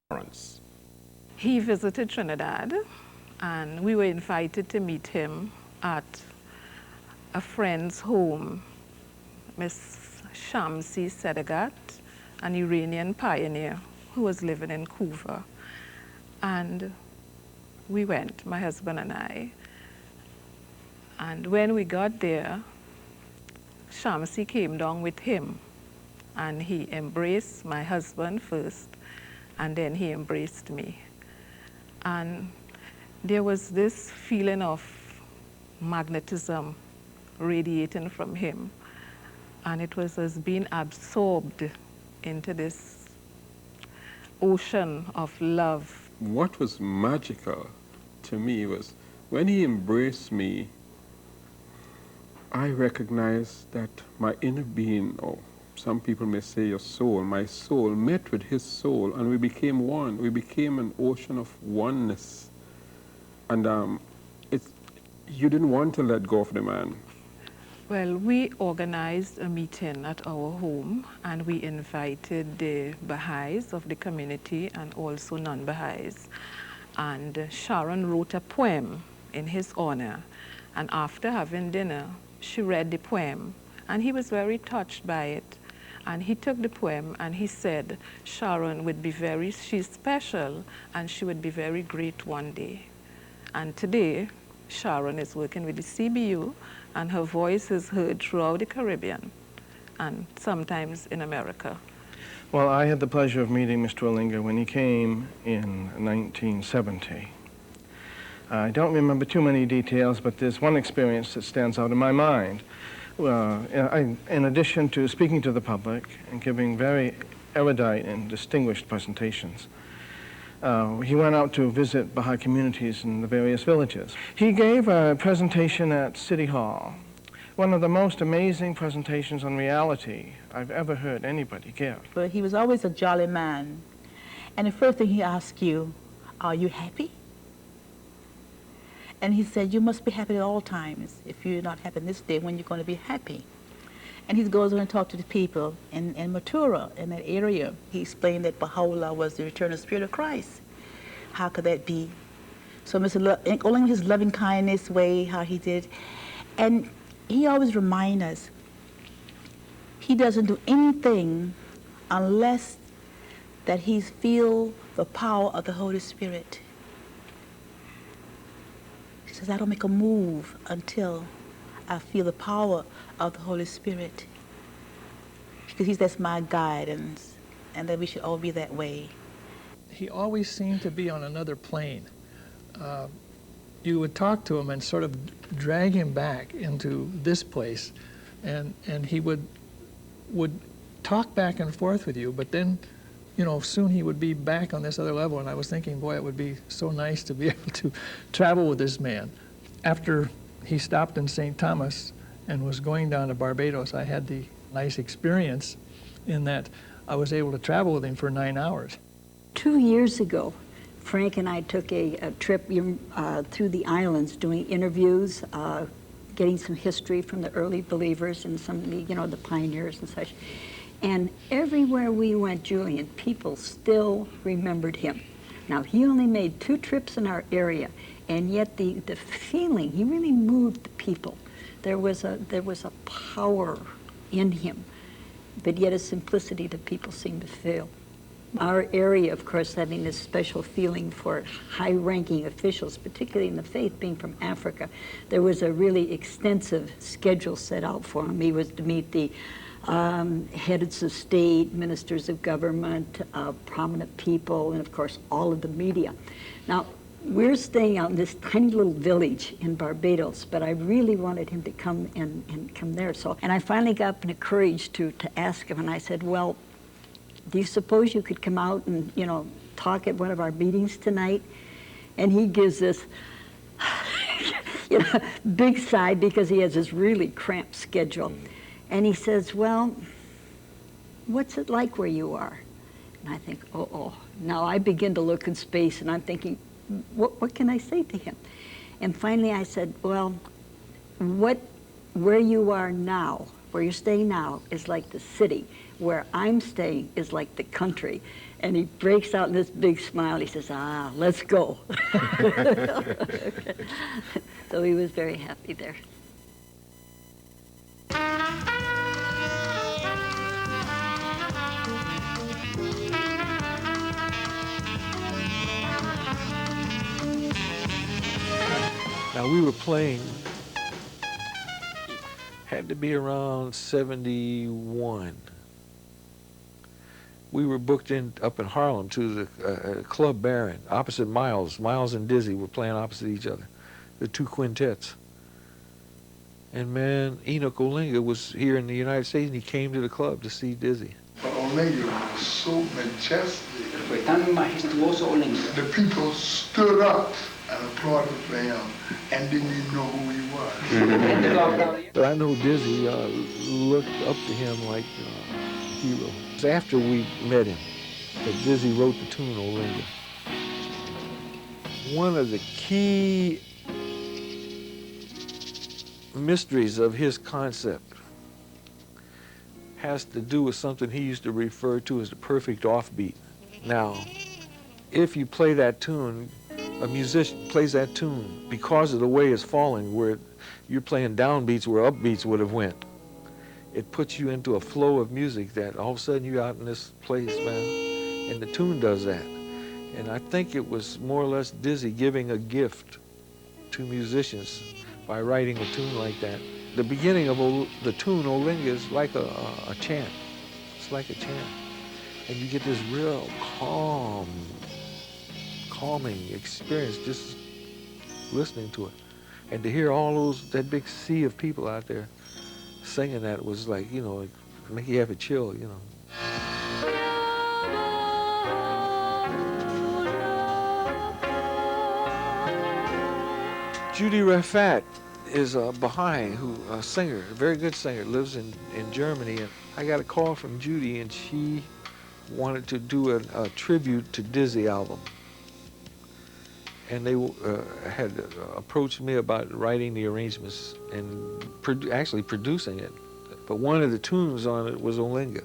parents? He visited Trinidad, and we were invited to meet him at a friend's home, Miss Shamsi Sedegat, an Iranian pioneer who was living in Cuba. And we went, my husband and I. And when we got there, Shamsi came down with him, and he embraced my husband first, and then he embraced me. And there was this feeling of magnetism radiating from him, and it was as being absorbed into this ocean of love. What was magical to me was when he embraced me, I recognized that my inner being, or some people may say your soul, my soul met with his soul, and we became one. We became an ocean of oneness. And you didn't want to let go of the man. Well, we organized a meeting at our home, and we invited the Baha'is of the community and also non-Baha'is. And Sharon wrote a poem in his honor. And after having dinner, she read the poem, and he was very touched by it. And he took the poem and he said, Sharon would be she's special, and she would be very great one day. And today, Sharon is working with the CBU, and her voice is heard throughout the Caribbean and sometimes in America. Well, I had the pleasure of meeting Mr. Olinga when he came in 1970. I don't remember too many details, but there's one experience that stands out in my mind. In addition to speaking to the public and giving very erudite and distinguished presentations, he went out to visit Baha'i communities in the various villages. He gave a presentation at City Hall, one of the most amazing presentations on reality I've ever heard anybody give. But he was always a jolly man. And the first thing he asked you, are you happy? And he said, you must be happy at all times. If you're not happy this day, when you're going to be happy? And he goes on and talks to the people in Matura, in that area. He explained that Baha'u'llah was the eternal spirit of Christ. How could that be? So Mr. Olinga, his loving kindness way, how he did. And he always reminds us, he doesn't do anything unless that he feel the power of the Holy Spirit. He says, I don't make a move until I feel the power of the Holy Spirit. Because that's my guidance, and that we should all be that way. He always seemed to be on another plane. You would talk to him and sort of drag him back into this place, and he would talk back and forth with you, but then, you know, soon he would be back on this other level, and I was thinking, boy, it would be so nice to be able to travel with this man. After he stopped in St. Thomas and was going down to Barbados, I had the nice experience in that I was able to travel with him for 9 hours. 2 years ago, Frank and I took a trip through the islands doing interviews, getting some history from the early believers and some of the, you know, the pioneers and such. And everywhere we went, Julian, people still remembered him. Now, he only made 2 trips in our area, and yet the feeling, he really moved the people. There was a power in him, but yet a simplicity that people seem to feel. Our area, of course, having this special feeling for high-ranking officials, particularly in the faith, being from Africa, there was a really extensive schedule set out for him. He was to meet the heads of state, ministers of government, prominent people, and of course all of the media. Now, we're staying out in this tiny little village in Barbados, but I really wanted him to come and come there. And I finally got up in the courage to ask him, and I said, well, do you suppose you could come out and, you know, talk at one of our meetings tonight? And he gives this you know, big sigh because he has this really cramped schedule. And he says, well, what's it like where you are? And I think, oh. Now I begin to look in space, and I'm thinking, what can I say to him? And finally I said, well, where you are now, where you're staying now, is like the city. Where I'm staying is like the country. And he breaks out in this big smile. He says, "Ah, let's go." So he was very happy there. Now we were playing, had to be around 71. We were booked in up in Harlem to the Club Baron, opposite Miles. Miles and Dizzy were playing opposite each other, the two quintets. And man, Enoch Olinga was here in the United States, and he came to the club to see Dizzy. Olinga was so majestic. Fue tan majestuoso Olinga. The people stood up and applauded for him and didn't even know who he was. But I know Dizzy looked up to him like a hero. It was after we met him that Dizzy wrote the tune Olinga. One of the key mysteries of his concept has to do with something he used to refer to as the perfect offbeat. Now, if you play that tune, a musician plays that tune because of the way it's falling, where you're playing downbeats where upbeats would have went. It puts you into a flow of music that all of a sudden you're out in this place, man, and the tune does that. And I think it was more or less Dizzy giving a gift to musicians by writing a tune like that. The beginning of the tune Olinga is like a chant. It's like a chant. And you get this real calming experience just listening to it. And to hear all that big sea of people out there singing that was like, you know, it make you have a chill, you know. Judy Rafat is a Baha'i, a singer, a very good singer, lives in Germany. And I got a call from Judy, and she wanted to do a tribute to Dizzy album. And they had approached me about writing the arrangements and actually producing it. But one of the tunes on it was Olinga.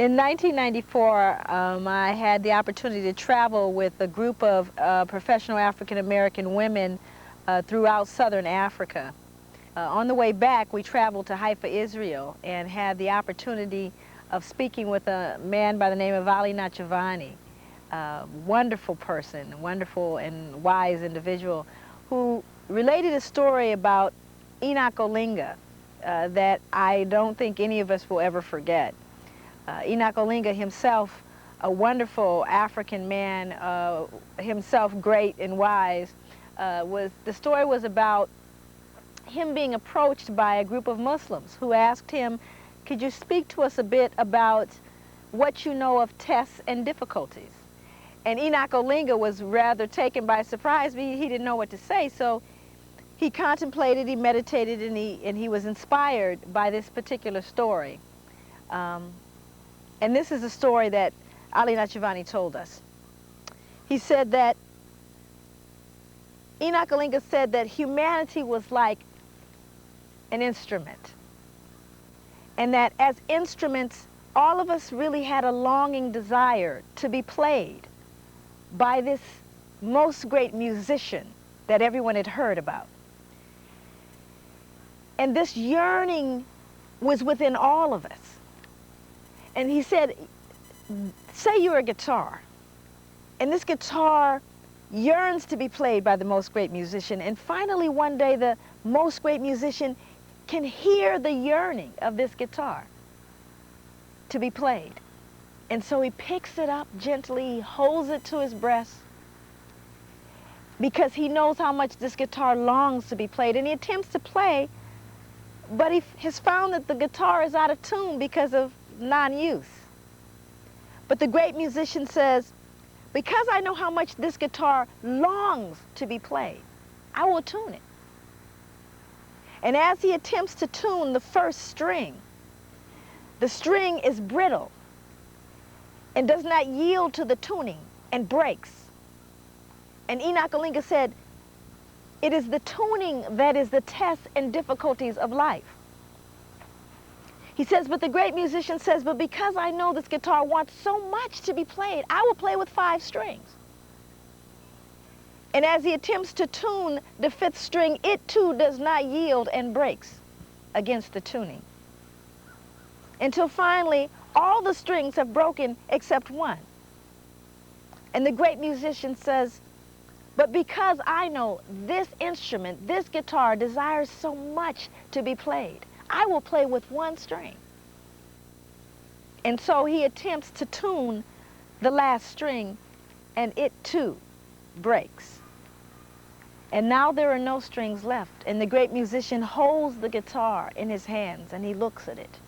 In 1994, I had the opportunity to travel with a group of professional African-American women throughout southern Africa. On the way back, we traveled to Haifa, Israel, and had the opportunity of speaking with a man by the name of Ali Nachavani, a wonderful person, wonderful and wise individual, who related a story about Enoch Olinga that I don't think any of us will ever forget. Enoch Olinga himself, a wonderful African man, himself great and wise, the story was about him being approached by a group of Muslims who asked him, could you speak to us a bit about what you know of tests and difficulties? And Enoch Olinga was rather taken by surprise. He didn't know what to say, so he contemplated, he meditated, and he was inspired by this particular story. And this is a story that Ali Nachavani told us. He said that, Enoch Olinga said that humanity was like an instrument. And that as instruments, all of us really had a longing desire to be played by this most great musician that everyone had heard about. And this yearning was within all of us. And he said, say you're a guitar, and this guitar yearns to be played by the most great musician, and finally one day the most great musician can hear the yearning of this guitar to be played. And so he picks it up gently, he holds it to his breast, because he knows how much this guitar longs to be played, and he attempts to play, but he has found that the guitar is out of tune because of non-use. But the great musician says, because I know how much this guitar longs to be played, I will tune it. And as he attempts to tune the first string, the string is brittle and does not yield to the tuning and breaks. And Enoch Olinga said, it is the tuning that is the tests and difficulties of life. He says, but the great musician says, but because I know this guitar wants so much to be played, I will play with 5 strings. And as he attempts to tune the 5th string, it too does not yield and breaks against the tuning. Until finally, all the strings have broken except one. And the great musician says, but because I know this instrument, this guitar, desires so much to be played, I will play with 1 string. And so he attempts to tune the last string, and it too breaks. And now there are no strings left, and the great musician holds the guitar in his hands, and he looks at it.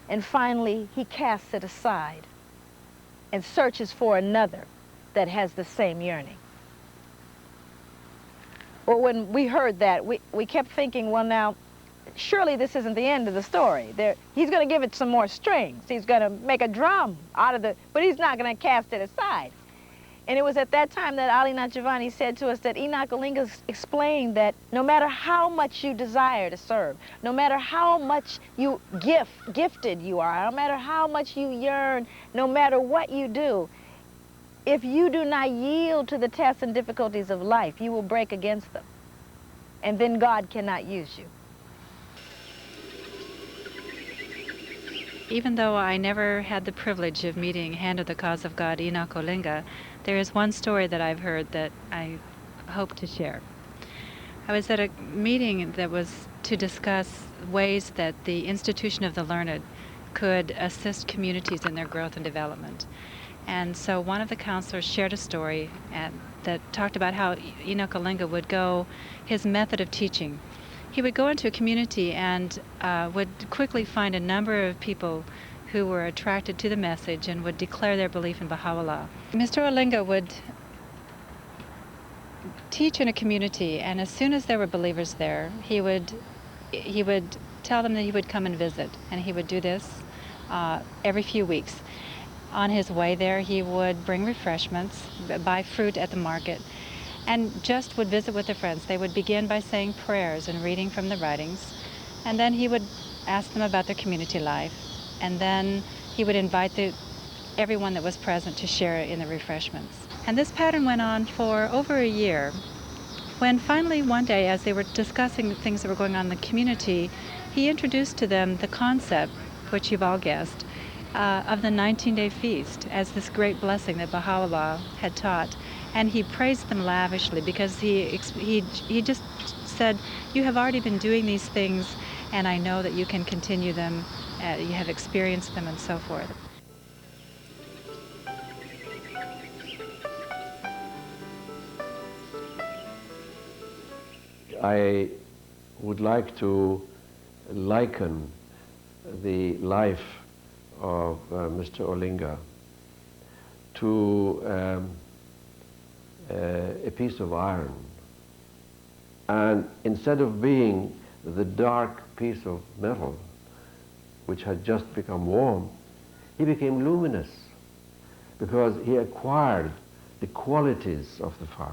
And finally, he casts it aside and searches for another that has the same yearning. Well, when we heard that, we kept thinking, well, now, surely this isn't the end of the story. He's going to give it some more strings. He's going to make a drum out of but he's not going to cast it aside. And it was at that time that Ali Nachavani said to us that Enoch Olinga explained that no matter how much you desire to serve, no matter how much you gifted you are, no matter how much you yearn, no matter what you do, if you do not yield to the tests and difficulties of life, you will break against them. And then God cannot use you. Even though I never had the privilege of meeting Hand of the Cause of God, Enoch Olinga, there is one story that I've heard that I hope to share. I was at a meeting that was to discuss ways that the Institution of the Learned could assist communities in their growth and development. And so one of the counselors shared a story that talked about how Enoch Olinga would go, his method of teaching. He would go into a community and would quickly find a number of people who were attracted to the message and would declare their belief in Baha'u'llah. Mr. Olinga would teach in a community, and as soon as there were believers there, he would tell them that he would come and visit, and he would do this every few weeks. On his way there, he would bring refreshments, buy fruit at the market, and just would visit with their friends. They would begin by saying prayers and reading from the writings, and then he would ask them about their community life, and then he would invite everyone that was present to share in the refreshments. And this pattern went on for over a year, when finally one day, as they were discussing things that were going on in the community, he introduced to them the concept, which you've all guessed, of the 19-day feast as this great blessing that Baha'u'llah had taught. And he praised them lavishly because he just said, you have already been doing these things, and I know that you can continue them, you have experienced them, and so forth. I would like to liken the life of Mr. Olinga to a piece of iron. And instead of being the dark piece of metal which had just become warm, he became luminous because he acquired the qualities of the fire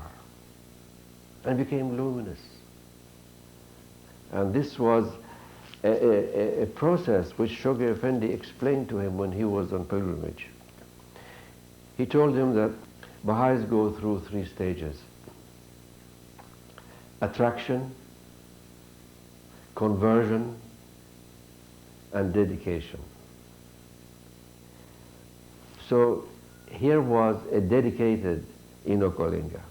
and became luminous. And this was a process which Shoghi Effendi explained to him when he was on pilgrimage. He told him that Baha'is go through 3 stages: attraction, conversion, and dedication. So here was a dedicated Enoch Olinga,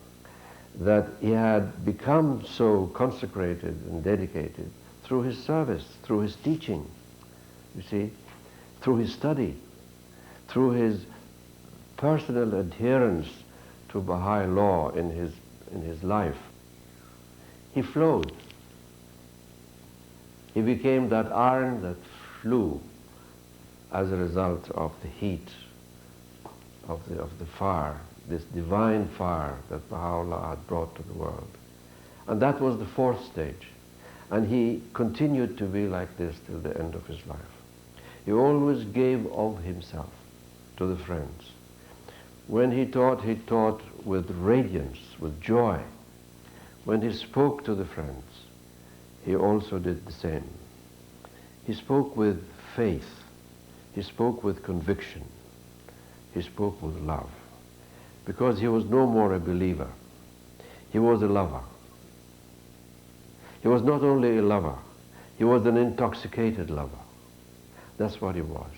that he had become so consecrated and dedicated through his service, through his teaching, you see, through his study, through his personal adherence to Baha'i law in his life. He flowed. He became that iron that flew as a result of the heat of the fire, this divine fire that Baha'u'llah had brought to the world. And that was the fourth stage. And he continued to be like this till the end of his life. He always gave of himself to the friends. When he taught with radiance, with joy. When he spoke to the friends, he also did the same. He spoke with faith. He spoke with conviction. He spoke with love. Because he was no more a believer. He was a lover. He was not only a lover, he was an intoxicated lover. That's what he was.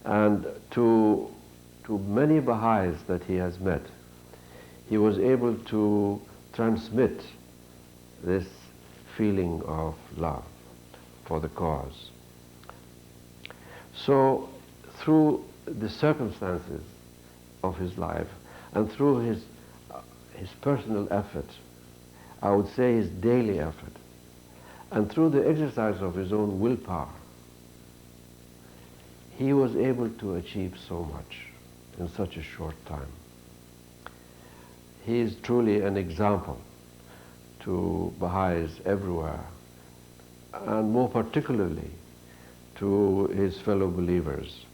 And to many Baha'is that he has met, he was able to transmit this feeling of love for the cause. So through the circumstances of his life and through his personal effort, I would say his daily effort, and through the exercise of his own willpower, he was able to achieve so much in such a short time. He is truly an example to Baha'is everywhere, and more particularly to his fellow believers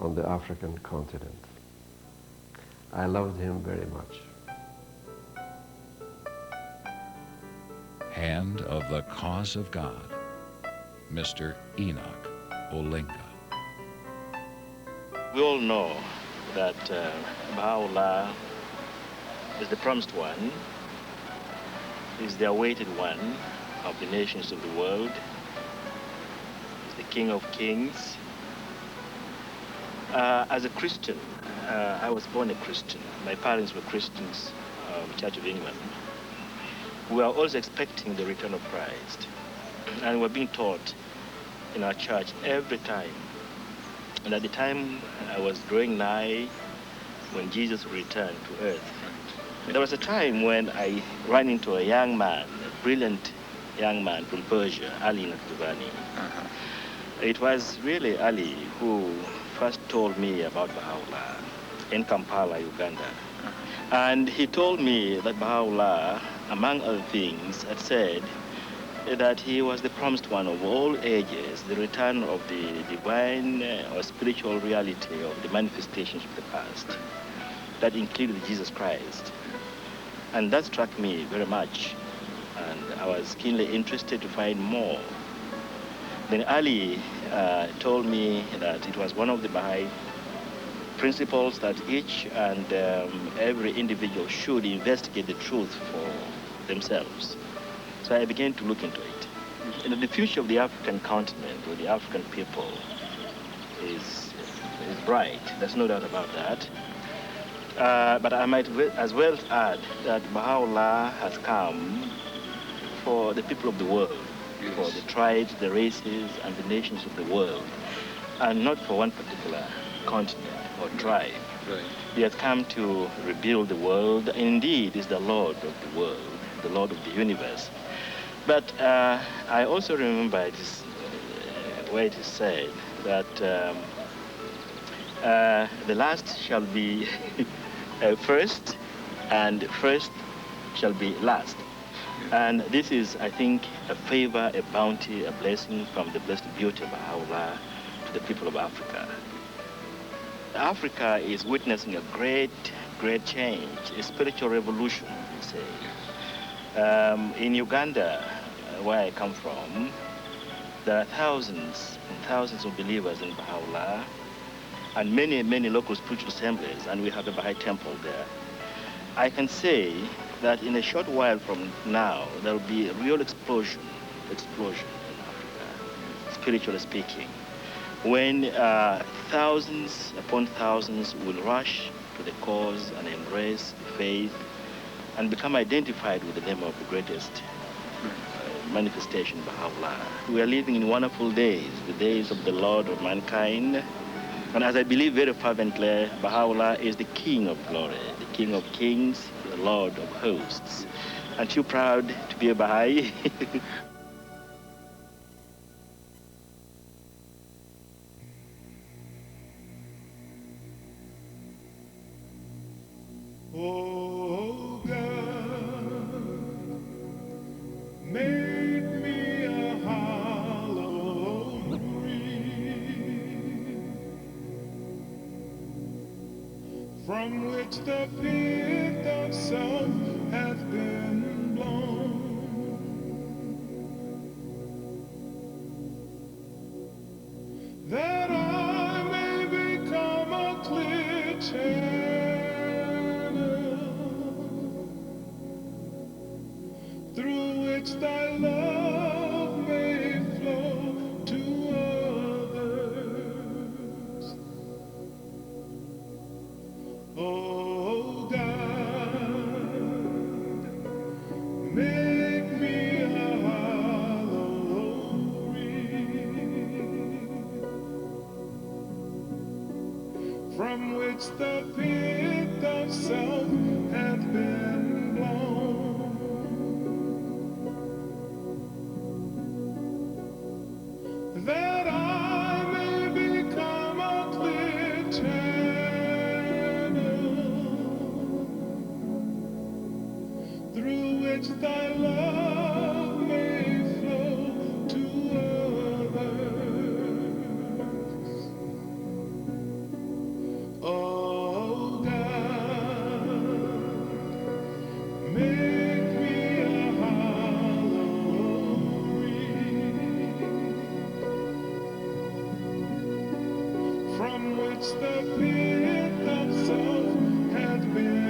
on the African continent. I loved him very much. Hand of the Cause of God, Mr. Enoch Olinga. We all know that Baha'u'llah is the promised one, is the awaited one of the nations of the world, is the King of Kings. As a Christian, I was born a Christian. My parents were Christians of the Church of England. We were always expecting the return of Christ. And we're being taught in our church every time. And at the time I was drawing nigh when Jesus returned to earth, there was a time when I ran into a young man, a brilliant young man from Persia, Ali Nakdubani. It was really Ali who first told me about Baha'u'llah in Kampala, Uganda. And he told me that Baha'u'llah, among other things, had said that he was the promised one of all ages, the return of the divine or spiritual reality of the manifestations of the past. That included Jesus Christ. And that struck me very much. And I was keenly interested to find more. Then Ali told me that it was one of the Baha'i principles that each and every individual should investigate the truth for themselves. So I began to look into it. And the future of the African continent, or the African people, is bright. There's no doubt about that. But I might as well add that Baha'u'llah has come for the people of the world, for the tribes, the races, and the nations of the world, and not for one particular continent or tribe. Right. He has come to rebuild the world, and indeed is the Lord of the world, the Lord of the universe. But I also remember it is, where it is said that the last shall be first, and first shall be last. And this is, I think, a favor, a bounty, a blessing from the blessed beauty of Baha'u'llah to the people of Africa. Africa is witnessing a great change, a spiritual revolution, you say. In Uganda, where I come from, there are thousands and thousands of believers in Baha'u'llah, and many local spiritual assemblies, and we have a Baha'i temple there. I can say that in a short while from now, there will be a real explosion in Africa. spiritually speaking, when thousands upon thousands will rush to the cause and embrace faith and become identified with the name of the greatest manifestation, Baha'u'llah. We are living in wonderful days, the days of the Lord of mankind. And as I believe very fervently, Baha'u'llah is the King of glory, the King of kings, the Lord of hosts. Aren't you proud to be a Baha'i? Oh God, make me a hollow tree from which the pith of self hath been blown, that I may become a clear channel through which thy love may flow to others. Oh God, make me a hollow reed from which the pith of self hath been blown, that I may become a clear channel through which thy love may flow to others. Oh God, make me a hollow reed from which the pith of self hath been